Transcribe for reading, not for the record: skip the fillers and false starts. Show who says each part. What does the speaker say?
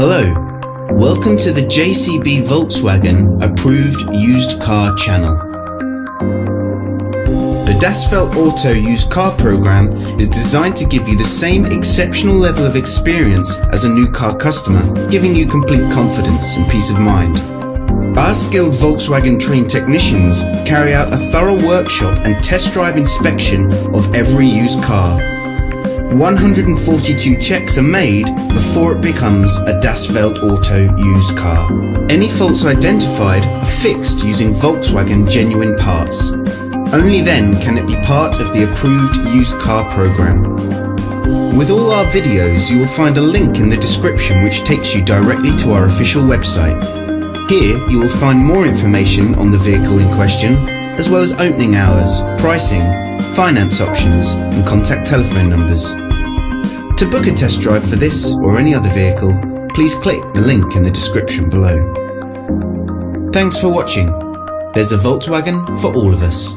Speaker 1: Hello, welcome to the JCB Volkswagen Approved Used Car channel. The Das Feld Auto Used Car program is designed to give you the same exceptional level of experience as a new car customer, giving you complete confidence and peace of mind. Our skilled Volkswagen trained technicians carry out a thorough workshop and test drive inspection of every used car. 142 checks are made before it becomes a Das Feld Auto used car. Any faults identified are fixed using Volkswagen genuine parts. Only then can it be part of the approved used car program. With all our videos, you will find a link in the description which takes you directly to our official website. Here you will find more information on the vehicle in question, as well as opening hours, pricing, finance options and contact telephone numbers. To book a test drive for this or any other vehicle, please click the link in the description below. Thanks for watching. There's a Volkswagen for all of us.